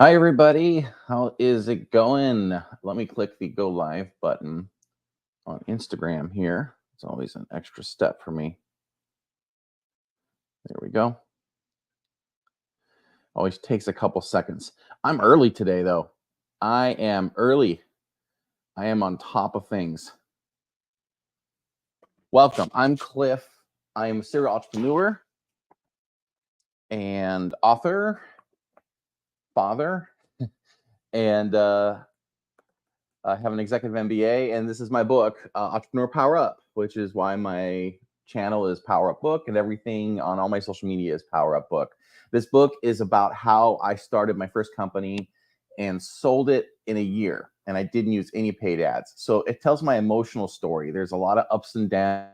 Hi, everybody. How is it going? Let me click the go live button on Instagram here. It's always an extra step for me. There we go. Always takes a couple seconds. I'm early today, though. I am early. I am on top of things. Welcome. I'm Cliff. I am a serial entrepreneur and author, father, and I have an executive MBA, and this is my book, Entrepreneur Power Up, which is why my channel is Power Up Book, and everything on all my social media is Power Up Book. This book is about how I started my first company and sold it in a year, and I didn't use any paid ads. So it tells my emotional story. There's a lot of ups and downs.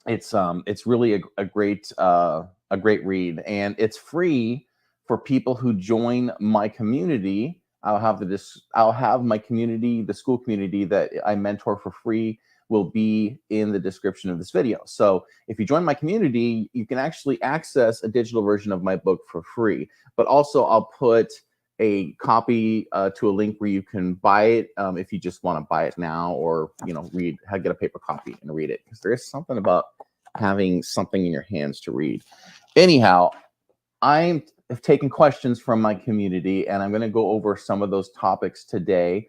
It's really a great read, and it's free for people who join my community. I'll have my community, the Skool community that I mentor for free, will be in the description of this video. So if you join my community, you can actually access a digital version of my book for free. But also I'll put a copy to a link where you can buy it if you just want to buy it now, or get a paper copy and read it, because there is something about having something in your hands to read. Anyhow, I have taken questions from my community, and I'm going to go over some of those topics today.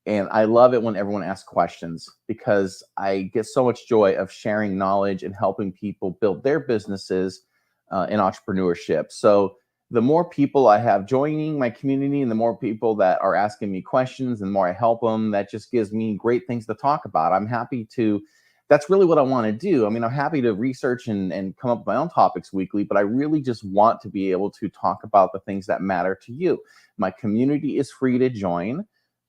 And I love it when everyone asks questions, because I get so much joy of sharing knowledge and helping people build their businesses in entrepreneurship. So the more people I have joining my community and the more people that are asking me questions and the more I help them, that just gives me great things to talk about. I'm happy to That's really what I want to do. I mean, I'm happy to research and come up with my own topics weekly, but I really just want to be able to talk about the things that matter to you. My community is free to join.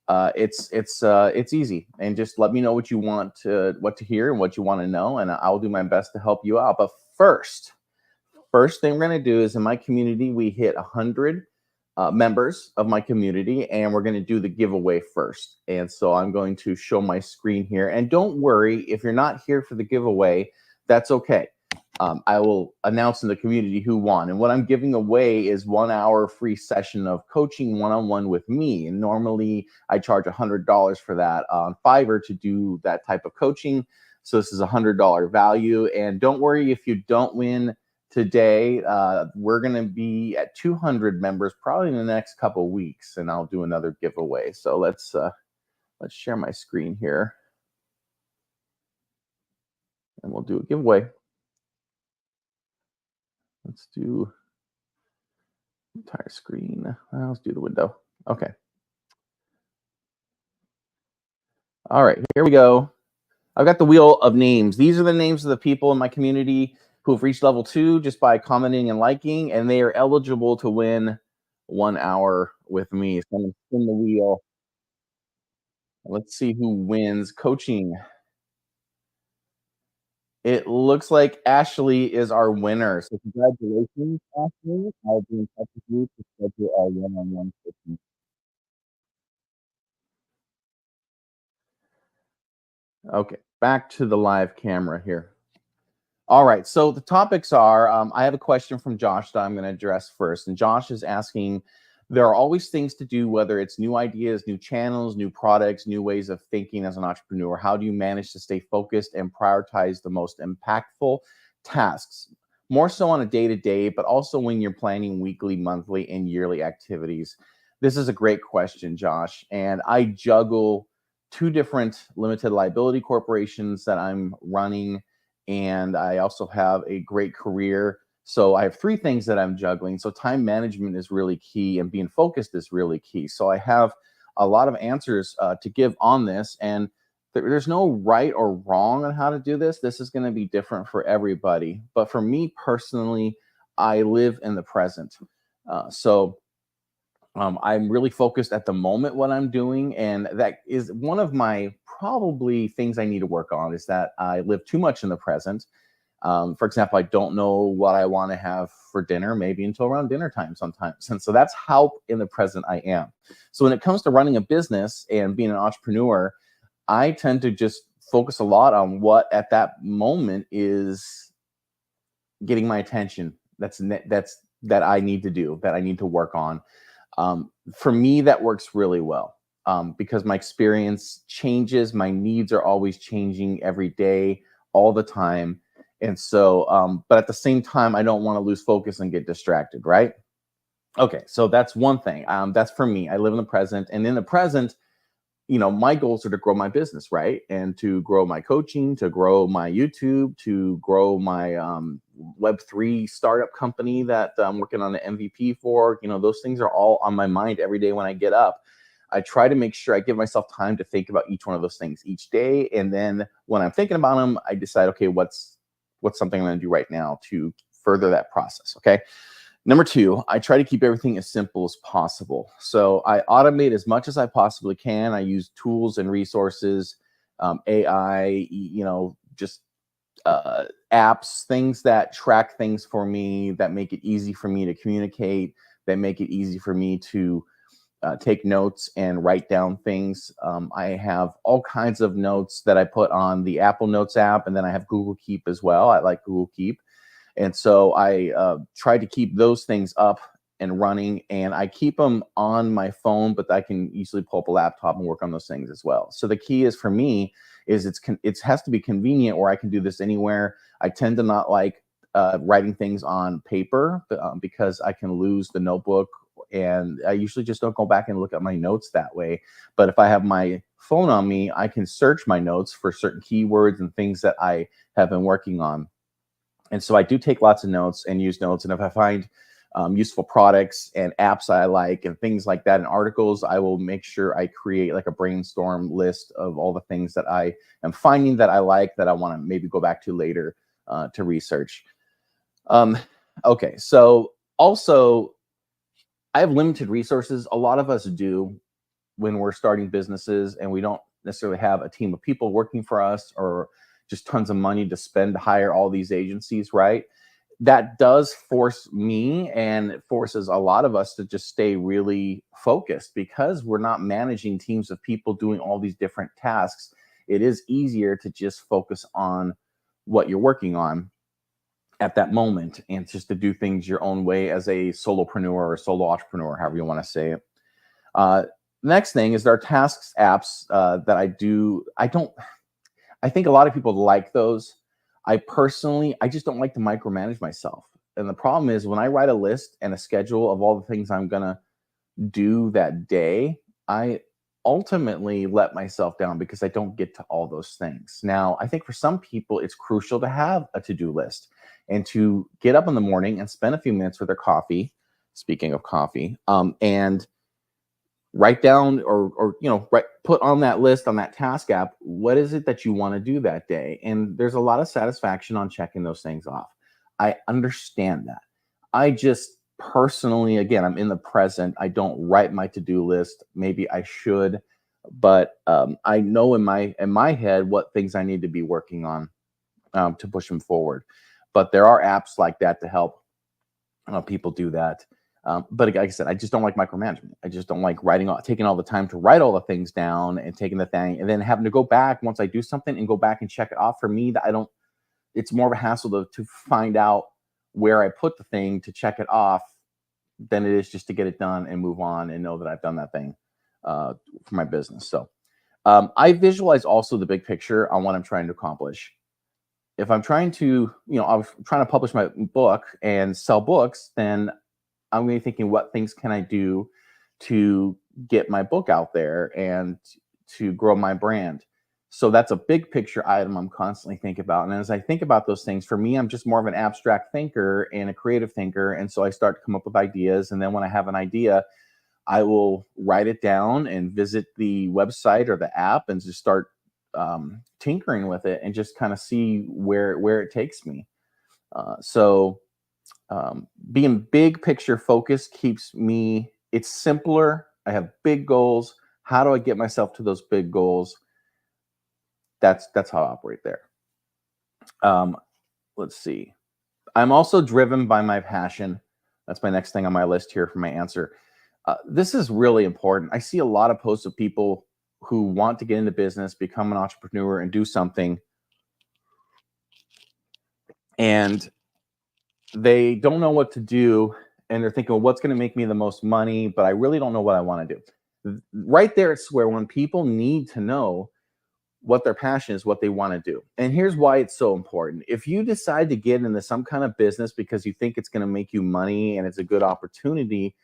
It's easy, and just let me know what you want what to hear and what you want to know, and I'll do my best to help you out. But first thing we're going to do is, in my community, we hit 100 members of my community, and we're going to do the giveaway first. And so I'm going to show my screen here. And don't worry, if you're not here for the giveaway, that's okay. I will announce in the community who won. And what I'm giving away is 1 hour free session of coaching one-on-one with me. And normally I charge $100 for that on Fiverr to do that type of coaching. So this is a $100 value. And don't worry if you don't win today. We're going to be at 200 members probably in the next couple of weeks, and I'll do another giveaway. So let's share my screen here, and we'll do a giveaway. Let's do entire screen. Let's do the window. Okay. All right, here we go. I've got the wheel of names. These are the names of the people in my community who have reached level 2 just by commenting and liking, and they are eligible to win 1 hour with me. So I'm going to spin the wheel. Let's see who wins coaching. It looks like Ashley is our winner. So congratulations, Ashley. I'll be in touch with you to schedule our one-on-one coaching. Okay, back to the live camera here. All right, so the topics are, I have a question from Josh that I'm going to address first. And Josh is asking, there are always things to do, whether it's new ideas, new channels, new products, new ways of thinking as an entrepreneur. How do you manage to stay focused and prioritize the most impactful tasks? More so on a day-to-day, but also when you're planning weekly, monthly, and yearly activities. This is a great question, Josh. And I juggle 2 different limited liability corporations that I'm running, and I also have a great career. So I have 3 things that I'm juggling. So time management is really key, and being focused is really key. So I have a lot of answers to give on this, and there's no right or wrong on how to do this. This is going to be different for everybody. But for me personally, I live in the present. I'm really focused at the moment what I'm doing, and that is one of my probably things I need to work on, is that I live too much in the present. For example, I don't know what I want to have for dinner, maybe until around dinner time sometimes. And so that's how in the present I am. So when it comes to running a business and being an entrepreneur, I tend to just focus a lot on what at that moment is getting my attention. That's that I need to do, that I need to work on. For me, that works really well, because my experience changes. My needs are always changing every day, all the time. And so, but at the same time, I don't want to lose focus and get distracted, right? Okay, so that's one thing. That's for me. I live in the present, and in the present, my goals are to grow my business, right? And to grow my coaching, to grow my YouTube, to grow my Web3 startup company that I'm working on an MVP for. Those things are all on my mind every day when I get up. I try to make sure I give myself time to think about each one of those things each day. And then when I'm thinking about them, I decide, okay, what's something I'm going to do right now to further that process. Okay. Number two, I try to keep everything as simple as possible. So I automate as much as I possibly can. I use tools and resources, AI, just apps, things that track things for me, that make it easy for me to communicate, that make it easy for me to take notes and write down things. I have all kinds of notes that I put on the Apple Notes app, and then I have Google Keep as well. I like Google Keep. And so I try to keep those things up and running, and I keep them on my phone, but I can easily pull up a laptop and work on those things as well. So the key is for me is it has to be convenient where I can do this anywhere. I tend to not like writing things on paper because I can lose the notebook, and I usually just don't go back and look at my notes that way. But if I have my phone on me, I can search my notes for certain keywords and things that I have been working on. And so I do take lots of notes and use notes. And if I find useful products and apps I like and things like that and articles, I will make sure I create like a brainstorm list of all the things that I am finding that I like, that I want to maybe go back to later to research. Okay, so also I have limited resources. A lot of us do when we're starting businesses, and we don't necessarily have a team of people working for us or just tons of money to spend to hire all these agencies, right? That does force me, and it forces a lot of us to just stay really focused because we're not managing teams of people doing all these different tasks. It is easier to just focus on what you're working on at that moment and just to do things your own way as a solopreneur or solo entrepreneur, however you want to say it. Next thing is there are tasks apps that I do. I think a lot of people like those. I just don't like to micromanage myself. And the problem is when I write a list and a schedule of all the things I'm going to do that day, I ultimately let myself down because I don't get to all those things. Now, I think for some people, it's crucial to have a to-do list and to get up in the morning and spend a few minutes with their coffee. Speaking of coffee, and write down or put on that list, on that task app, what is it that you want to do that day? And there's a lot of satisfaction on checking those things off. I understand that. I just personally, again, I'm in the present. I don't write my to-do list. Maybe I should, but I know in my head what things I need to be working on to push them forward. But there are apps like that to help people do that. But like I said, I just don't like micromanagement. I just don't like taking all the time to write all the things down and taking the thing and then having to go back once I do something and go back and check it off. For me, it's more of a hassle to find out where I put the thing to check it off than it is just to get it done and move on and know that I've done that thing for my business. So I visualize also the big picture on what I'm trying to accomplish. If I'm trying to, I was trying to publish my book and sell books, then I'm going to be thinking, what things can I do to get my book out there and to grow my brand? So that's a big picture item I'm constantly thinking about. And as I think about those things, for me, I'm just more of an abstract thinker and a creative thinker. And so I start to come up with ideas. And then when I have an idea, I will write it down and visit the website or the app and just start tinkering with it and just kind of see where it takes me. So being big picture focused keeps me, it's simpler. I have big goals. How do I get myself to those big goals? That's how I operate there. Let's see. I'm also driven by my passion. That's my next thing on my list here for my answer. This is really important. I see a lot of posts of people who want to get into business, become an entrepreneur, and do something, and they don't know what to do, and they're thinking, well, what's going to make me the most money? But I really don't know what I want to do. Right there, it's where when people need to know what their passion is, what they want to do. And here's why it's so important. If you decide to get into some kind of business because you think it's going to make you money and it's a good opportunity,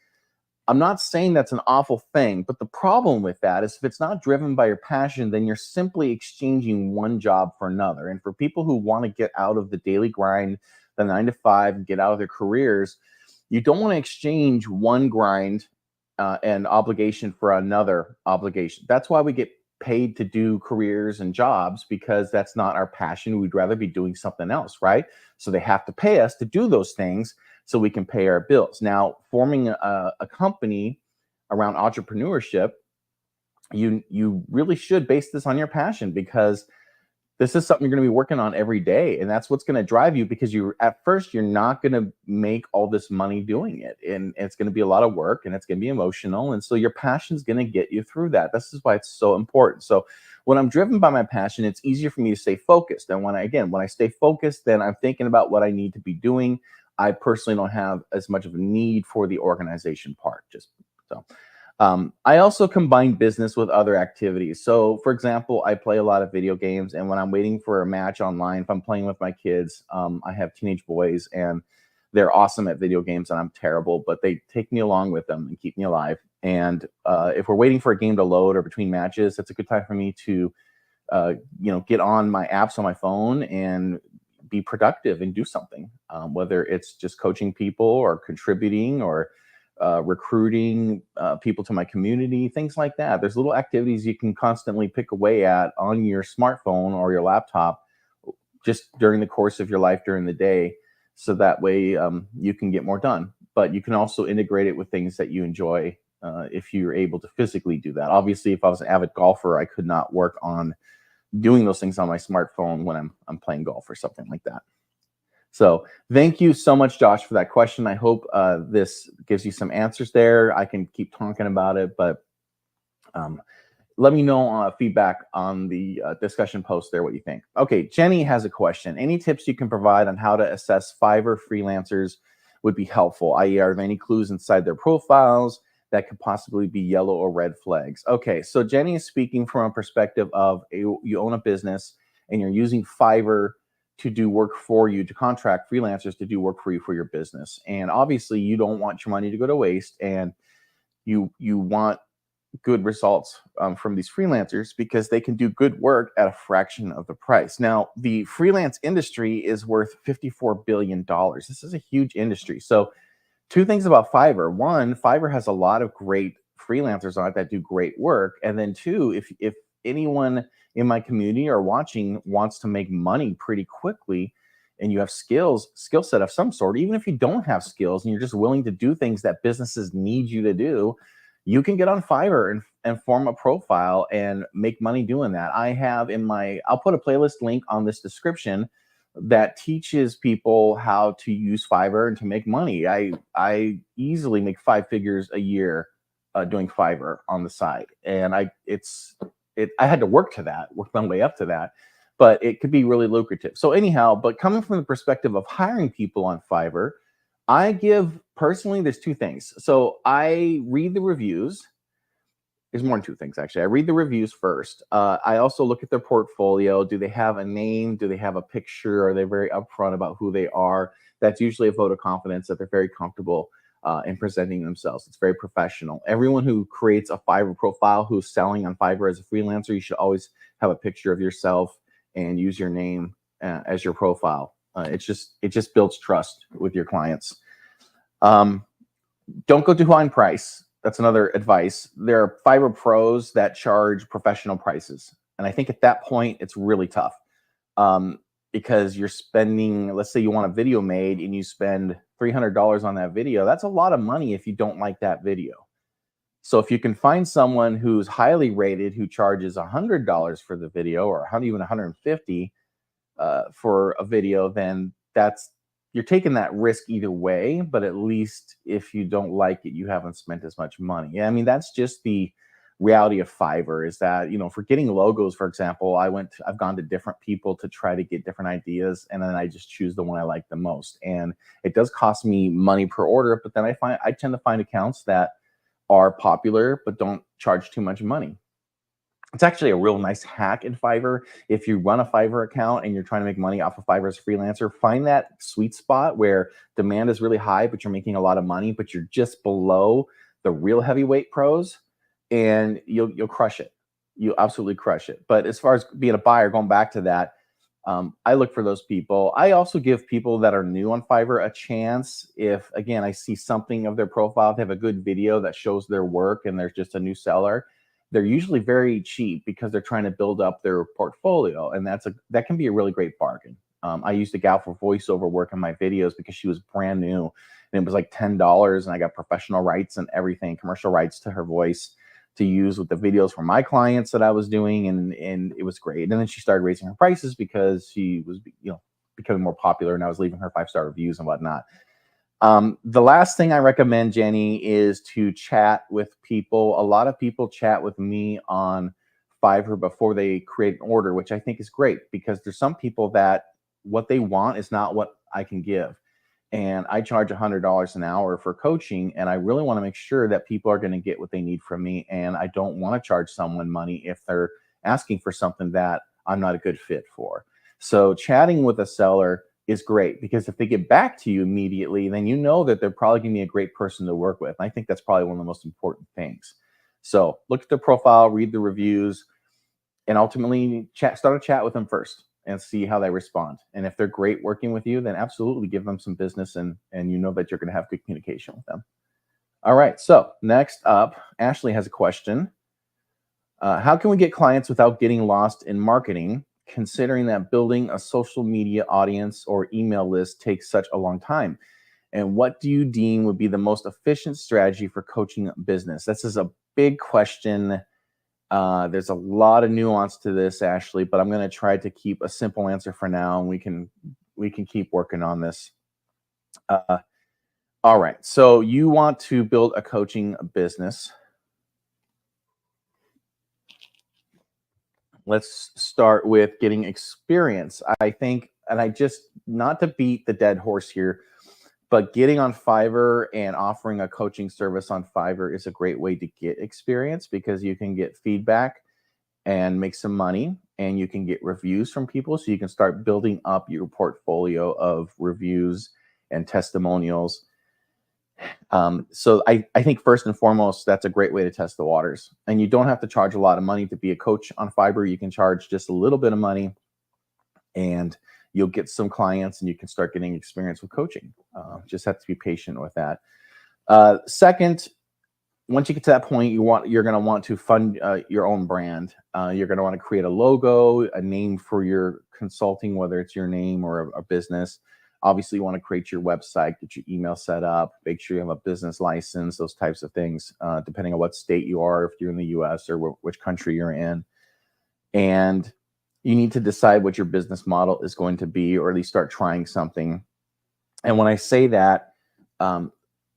I'm not saying that's an awful thing, but the problem with that is if it's not driven by your passion, then you're simply exchanging one job for another. And for people who want to get out of the daily grind, the 9 to 5, and get out of their careers, you don't want to exchange one grind and obligation for another obligation. That's why we get paid to do careers and jobs, because that's not our passion. We'd rather be doing something else, right? So they have to pay us to do those things so we can pay our bills. Now, forming a company around entrepreneurship, you really should base this on your passion, because this is something you're going to be working on every day, and that's what's going to drive you, because at first you're not going to make all this money doing it, and it's going to be a lot of work, and it's going to be emotional, and so your passion is going to get you through that. This is why it's so important. So when I'm driven by my passion, it's easier for me to stay focused. And when I stay focused, then I'm thinking about what I need to be doing. I personally don't have as much of a need for the organization part. I also combine business with other activities. So, for example, I play a lot of video games, and when I'm waiting for a match online, if I'm playing with my kids, I have teenage boys, and they're awesome at video games, and I'm terrible, but they take me along with them and keep me alive. And if we're waiting for a game to load or between matches, that's a good time for me to, get on my apps on my phone and be productive and do something, whether it's just coaching people or contributing or recruiting people to my community, things like that. There's little activities you can constantly pick away at on your smartphone or your laptop just during the course of your life during the day. So that way you can get more done. But you can also integrate it with things that you enjoy if you're able to physically do that. Obviously, if I was an avid golfer, I could not work on doing those things on my smartphone when I'm playing golf or something like that. So thank you so much, Josh, for that question. I hope this gives you some answers there. I can keep talking about it, but let me know feedback on the discussion post there, what you think. Okay, Jenny has a question. Any tips you can provide on how to assess Fiverr freelancers would be helpful, i.e. are there any clues inside their profiles that could possibly be yellow or red flags? Okay, so Jenny is speaking from a perspective of you own a business and you're using Fiverr to do work for you, to contract freelancers to do work for you for your business. And obviously you don't want your money to go to waste, and you want good results from these freelancers because they can do good work at a fraction of the price. Now, the freelance industry is worth $54 billion. This is a huge industry. So two things about Fiverr. One, Fiverr has a lot of great freelancers on it that do great work. And then two, if anyone in my community or watching wants to make money pretty quickly, and you have skill set of some sort, even if you don't have skills and you're just willing to do things that businesses need you to do, you can get on Fiverr and form a profile and make money doing that. I'll put a playlist link on this description that teaches people how to use Fiverr and to make money. I easily make 5 figures a year doing Fiverr on the side, and I had to work my way up to that, but it could be really lucrative. So anyhow, but coming from the perspective of hiring people on Fiverr, personally, there's 2 things. So I read the reviews. There's more than 2 things, actually. I read the reviews first. I also look at their portfolio. Do they have a name? Do they have a picture? Are they very upfront about who they are? That's usually a vote of confidence that they're very comfortable in presenting themselves. It's very professional. Everyone who creates a Fiverr profile who's selling on Fiverr as a freelancer, you should always have a picture of yourself and use your name as your profile. It just builds trust with your clients. Don't go too high in price. That's another advice. There are Fiverr pros that charge professional prices. And I think at that point, it's really tough because you're spending, let's say you want a video made and you spend $300 on that video. That's a lot of money if you don't like that video. So if you can find someone who's highly rated, who charges $100 for the video, or even $150 for a video, then you're taking that risk either way, but at least if you don't like it, you haven't spent as much money. Yeah, I mean, that's just the reality of Fiverr is that, for getting logos, for example, I've gone to different people to try to get different ideas, and then I just choose the one I like the most. And it does cost me money per order, but then I tend to find accounts that are popular but don't charge too much money. It's actually a real nice hack in Fiverr. If you run a Fiverr account and you're trying to make money off of Fiverr as a freelancer, find that sweet spot where demand is really high, but you're making a lot of money, but you're just below the real heavyweight pros, and you'll crush it. You'll absolutely crush it. But as far as being a buyer, going back to that, I look for those people. I also give people that are new on Fiverr a chance. If, again, I see something of their profile, if they have a good video that shows their work and there's just a new seller, they're usually very cheap because they're trying to build up their portfolio, and that can be a really great bargain. I used a gal for voiceover work in my videos because she was brand new, and it was like $10, and I got professional rights and everything, commercial rights to her voice to use with the videos for my clients that I was doing, and it was great. And then she started raising her prices because she was becoming more popular, and I was leaving her 5-star reviews and whatnot. The last thing I recommend, Jenny, is to chat with people. A lot of people chat with me on Fiverr before they create an order, which I think is great, because there's some people that what they want is not what I can give. And I charge $100 an hour for coaching, and I really want to make sure that people are going to get what they need from me. And I don't want to charge someone money if they're asking for something that I'm not a good fit for. So chatting with a seller is great, because if they get back to you immediately, then you know that they're probably going to be a great person to work with. And I think that's probably one of the most important things. So look at their profile, read the reviews, and ultimately start a chat with them first and see how they respond. And if they're great working with you, then absolutely give them some business, and you know that you're going to have good communication with them. All right. So next up, Ashley has a question. How can we get clients without getting lost in marketing, considering that building a social media audience or email list takes such a long time? And what do you deem would be the most efficient strategy for coaching business? This is a big question. There's a lot of nuance to this, Ashley, but I'm going to try to keep a simple answer for now, and we can keep working on this. All right. So you want to build a coaching business. Let's start with getting experience. I think, and not to beat the dead horse here, but getting on Fiverr and offering a coaching service on Fiverr is a great way to get experience, because you can get feedback and make some money, and you can get reviews from people. So you can start building up your portfolio of reviews and testimonials. So I think first and foremost, that's a great way to test the waters. And you don't have to charge a lot of money to be a coach on Fiverr. You can charge just a little bit of money, and you'll get some clients, and you can start getting experience with coaching. Just have to be patient with that. Second, once you get to that point, you're going to want to fund your own brand. You're going to want to create a logo, a name for your consulting, whether it's your name or a business. Obviously, you want to create your website, get your email set up, make sure you have a business license, those types of things, depending on what state you are, if you're in the US or which country you're in. And you need to decide what your business model is going to be, or at least start trying something. And when I say that, to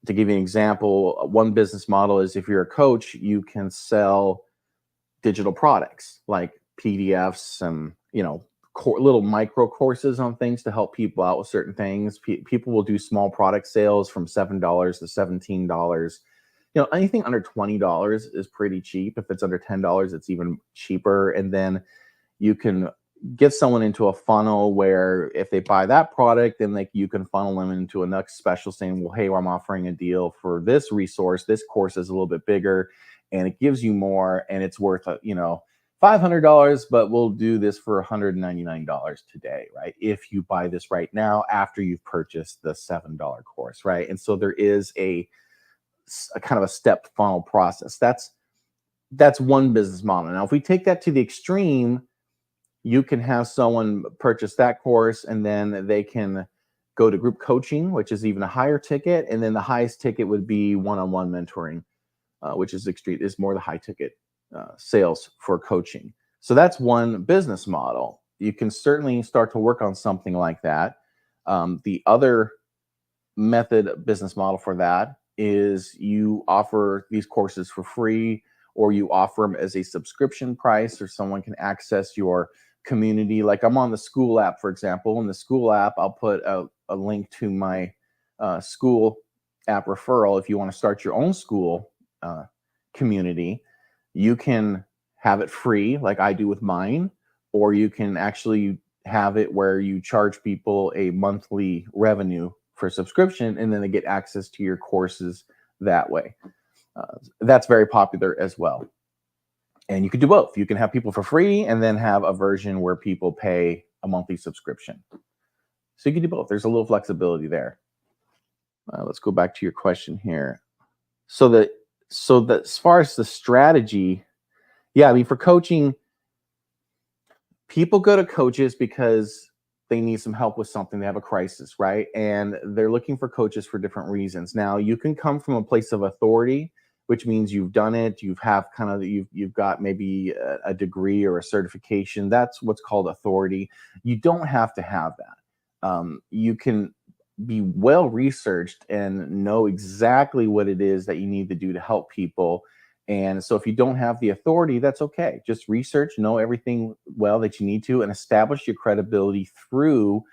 give you an example, one business model is, if you're a coach, you can sell digital products like PDFs and, little micro courses on things to help people out with certain things. People will do small product sales from $7 to $17. Anything under $20 is pretty cheap. If it's under $10, it's even cheaper. And then you can get someone into a funnel where if they buy that product, then you can funnel them into a next special, saying, well, hey, I'm offering a deal for this resource. This course is a little bit bigger, and it gives you more, and it's worth, $500, but we'll do this for $199 today, right? If you buy this right now after you've purchased the $7 course, right? And so there is a kind of a step funnel process. That's one business model. Now, if we take that to the extreme, you can have someone purchase that course, and then they can go to group coaching, which is even a higher ticket. And then the highest ticket would be one-on-one mentoring, which is more the high ticket sales for coaching. So that's one business model. You can certainly start to work on something like that. The other business model for that is you offer these courses for free, or you offer them as a subscription price, or someone can access your community. Like I'm on the Skool app, for example. In the Skool app, I'll put a link to my Skool app referral. If you want to start your own Skool community, you can have it free like I do with mine, or you can actually have it where you charge people a monthly revenue for subscription, and then they get access to your courses that way. That's very popular as well. And you can do both. You can have people for free and then have a version where people pay a monthly subscription. So you can do both. There's a little flexibility there. Let's go back to your question here. So that as far as the strategy, yeah, I mean, for coaching, people go to coaches because they need some help with something. They have a crisis, right? And they're looking for coaches for different reasons. Now, you can come from a place of authority, which means you've done it. You've got maybe a degree or a certification. That's what's called authority. You don't have to have that. You can be well researched and know exactly what it is that you need to do to help people. And so if you don't have the authority, that's okay. Just research, know everything well that you need to, and establish your credibility through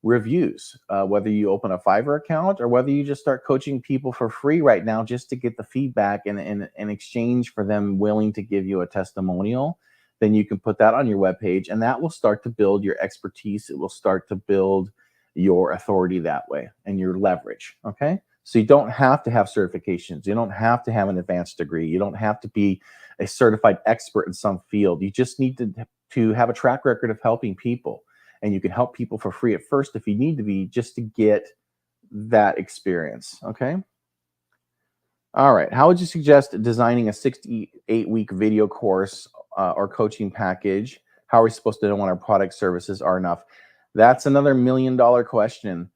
reviews, whether you open a Fiverr account or whether you just start coaching people for free right now just to get the feedback, and in exchange for them willing to give you a testimonial. Then you can put that on your webpage, and that will start to build your expertise. It will start to build your authority that way and your leverage. Okay. So you don't have to have certifications. You don't have to have an advanced degree. You don't have to be a certified expert in some field. You just need to have a track record of helping people. And you can help people for free at first if you need to be, just to get that experience. Okay. All right. How would you suggest designing a 68-week video course or coaching package? How are we supposed to know when our product services are enough? That's another $1 million question.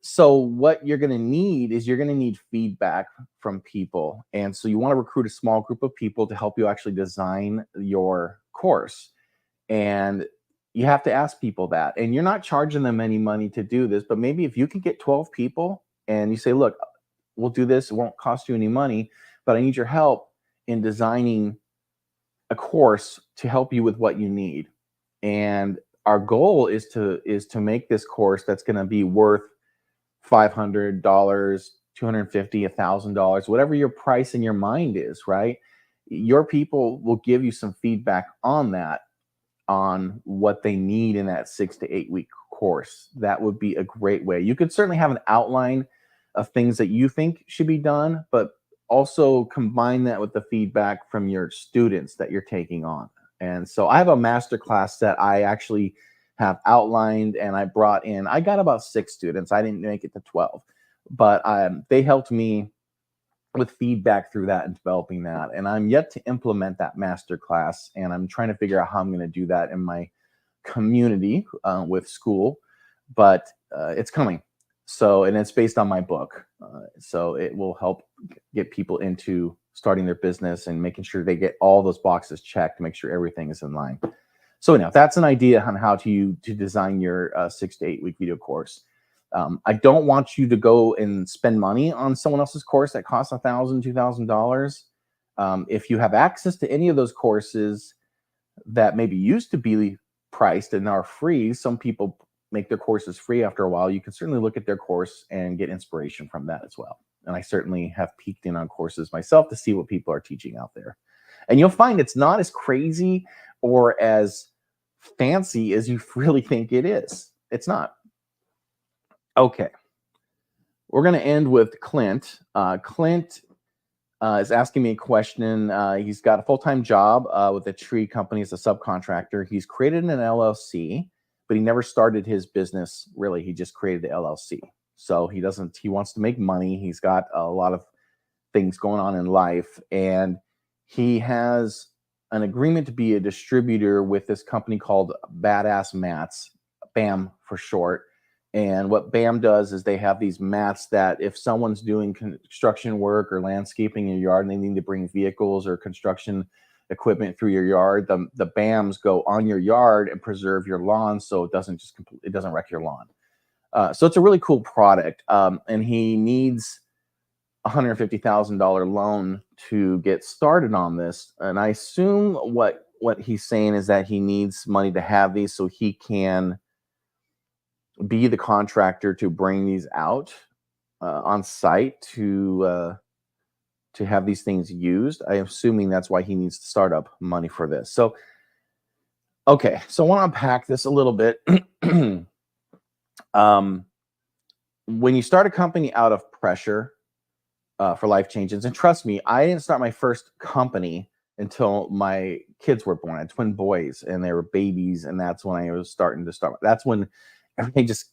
So what you're going to need is you're going to need feedback from people. And so you want to recruit a small group of people to help you actually design your course. And you have to ask people that. And you're not charging them any money to do this, but maybe if you can get 12 people and you say, look, we'll do this, it won't cost you any money, but I need your help in designing a course to help you with what you need. And our goal is to make this course that's going to be worth $500, $250, $1,000, whatever your price in your mind is, right? Your people will give you some feedback on that, on what they need in that 6 to 8 week course. That would be a great way. You could certainly have an outline of things that you think should be done, but also combine that with the feedback from your students that you're taking on. And so I have a master class that I actually have outlined, and I brought in, I got about 6 students. I didn't make it to 12, but they helped me with feedback through that and developing that. And I'm yet to implement that master class, and I'm trying to figure out how I'm going to do that in my community with Skool, but it's coming. So, and it's based on my book. So it will help get people into starting their business and making sure they get all those boxes checked to make sure everything is in line. So now that's an idea on how to design your 6 to 8 week video course. I don't want you to go and spend money on someone else's course that costs $1,000, $2,000. If you have access to any of those courses that maybe used to be priced and are free, some people make their courses free after a while. You can certainly look at their course and get inspiration from that as well. And I certainly have peeked in on courses myself to see what people are teaching out there. And you'll find it's not as crazy or as fancy as you really think it is. It's not. Okay. We're going to end with Clint. Clint is asking me a question. He's got a full-time job with a tree company as a subcontractor. He's created an LLC, but he never started his business, really. He just created the LLC. So he wants to make money. He's got a lot of things going on in life, and he has an agreement to be a distributor with this company called Badass Mats, BAM for short. And what BAM does is they have these mats that if someone's doing construction work or landscaping in your yard and they need to bring vehicles or construction equipment through your yard, the BAMs go on your yard and preserve your lawn so it doesn't wreck your lawn. So it's a really cool product. And he needs $150,000 loan to get started on this. And I assume what he's saying is that he needs money to have these so he can be the contractor to bring these out on site to have these things used. I'm assuming that's why he needs to start up money for this. So, okay, so I want to unpack this a little bit. When you start a company out of pressure for life changes, and trust me, I didn't start my first company until my kids were born. I had twin boys, and they were babies, and that's when I was starting to start. That's when everything just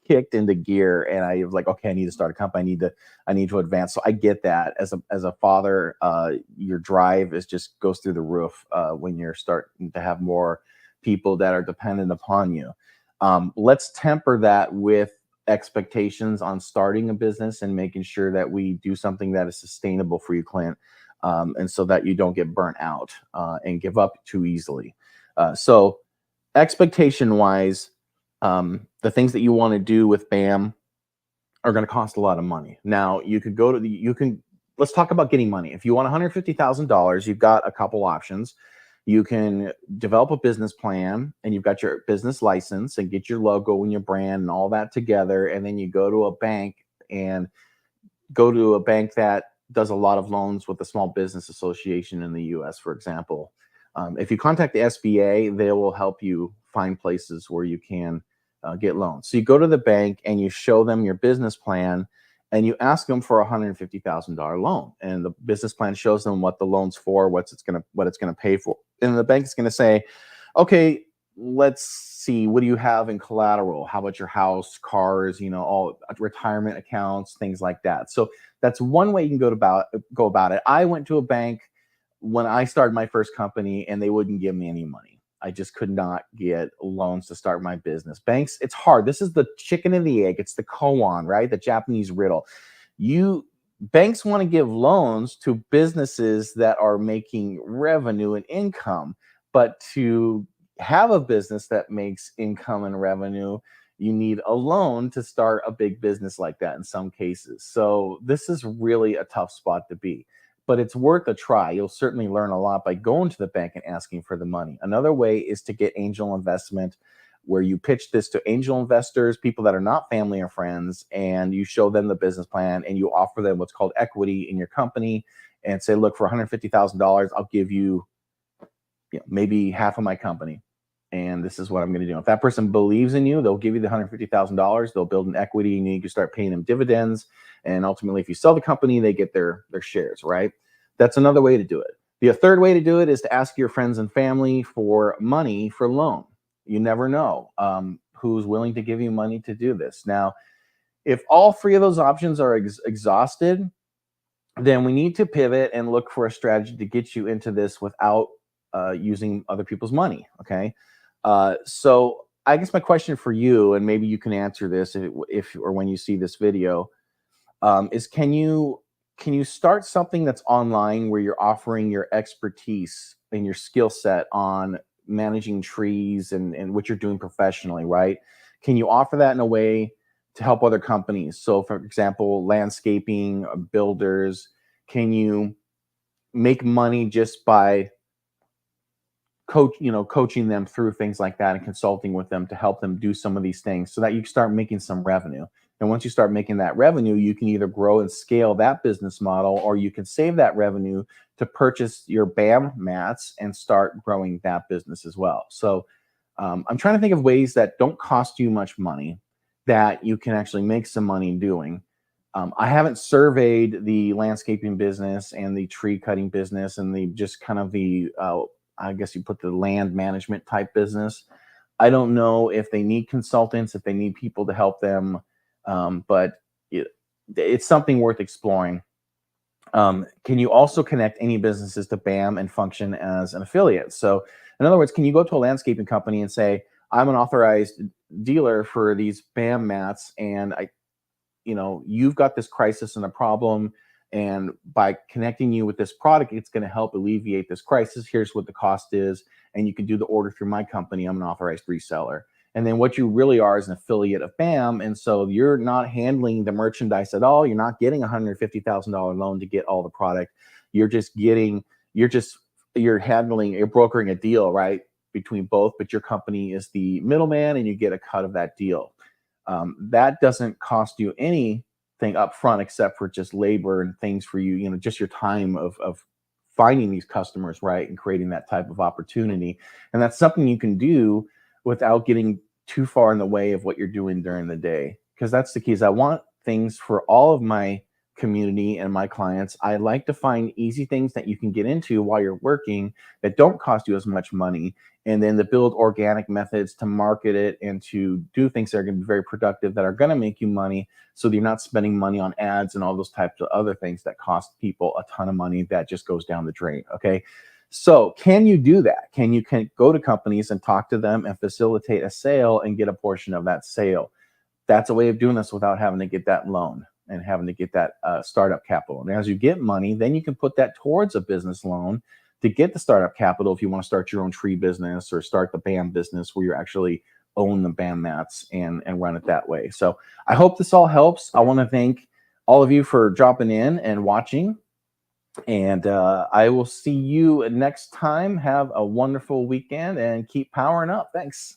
kicked into gear, and I was like, okay, I need to start a company. I need to advance. So I get that as a father, your drive is just goes through the roof when you're starting to have more people that are dependent upon you. Let's temper that with expectations on starting a business and making sure that we do something that is sustainable for you, Clint, and so that you don't get burnt out and give up too easily. So expectation wise, the things that you want to do with BAM are going to cost a lot of money. Now you could go to let's talk about getting money. If you want $150,000, you've got a couple options. You can develop a business plan, and you've got your business license and get your logo and your brand and all that together. And then you go to a bank that does a lot of loans with the Small Business Association in the US, for example. If you contact the SBA, they will help you find places where you can get loans. So you go to the bank and you show them your business plan, and you ask them for a $150,000 loan. And the business plan shows them what the loan's for, what it's gonna pay for. And the bank's gonna say, okay, let's see, what do you have in collateral? How about your house, cars, all retirement accounts, things like that. So that's one way you can go about it. I went to a bank when I started my first company, and they wouldn't give me any money. I just could not get loans to start my business. Banks, it's hard. This is the chicken and the egg. It's the koan, right? The Japanese riddle. Banks want to give loans to businesses that are making revenue and income, but to have a business that makes income and revenue, you need a loan to start a big business like that in some cases. So this is really a tough spot to be, but it's worth a try. You'll certainly learn a lot by going to the bank and asking for the money. Another way is to get angel investment, where you pitch this to angel investors, people that are not family or friends, and you show them the business plan and you offer them what's called equity in your company and say, look, for $150,000, I'll give you, maybe half of my company. And this is what I'm going to do. If that person believes in you, they'll give you the $150,000. They'll build an equity, and you can start paying them dividends. And ultimately, if you sell the company, they get their shares, right? That's another way to do it. The third way to do it is to ask your friends and family for money for loan. You never know who's willing to give you money to do this. Now, if all three of those options are exhausted, then we need to pivot and look for a strategy to get you into this without using other people's money, okay? So I guess my question for you, and maybe you can answer this if or when you see this video, is can you start something that's online where you're offering your expertise and your skill set on managing trees and what you're doing professionally, right? Can you offer that in a way to help other companies? So, for example, landscaping, builders, can you make money just by coaching them through things like that and consulting with them to help them do some of these things so that you start making some revenue? And once you start making that revenue, you can either grow and scale that business model, or you can save that revenue to purchase your BAM mats and start growing that business as well. So I'm trying to think of ways that don't cost you much money that you can actually make some money doing. I haven't surveyed the landscaping business and the tree cutting business and I guess you put the land management type business. I don't know if they need consultants, if they need people to help them, but it's something worth exploring. Can you also connect any businesses to BAM and function as an affiliate? So in other words, can you go to a landscaping company and say, I'm an authorized dealer for these BAM mats, and you've got this crisis and a problem, and by connecting you with this product, it's going to help alleviate this crisis. Here's what the cost is, and you can do the order through my company. I'm an authorized reseller. And then what you really are is an affiliate of BAM. And so you're not handling the merchandise at all. You're not getting a $150,000 loan to get all the product. You're just getting, you're just, you're handling, you're brokering a deal, right, between both, but your company is the middleman and you get a cut of that deal. That doesn't cost you anything up front except for just labor and things for you, just your time of finding these customers, right, and creating that type of opportunity. And that's something you can do without getting too far in the way of what you're doing during the day. Because that's the key is I want things for all of my community and my clients. I like to find easy things that you can get into while you're working that don't cost you as much money, and then to build organic methods to market it and to do things that are going to be very productive, that are going to make you money, so that you're not spending money on ads and all those types of other things that cost people a ton of money that just goes down the drain. Okay. So can you do that? Can you go to companies and talk to them and facilitate a sale and get a portion of that sale? That's a way of doing this without having to get that loan and having to get that startup capital. And as you get money, then you can put that towards a business loan to get the startup capital if you want to start your own tree business or start the BAM business where you actually own the BAM mats and run it that way. So I hope this all helps. I want to thank all of you for dropping in and watching. And I will see you next time. Have a wonderful weekend and keep powering up. Thanks.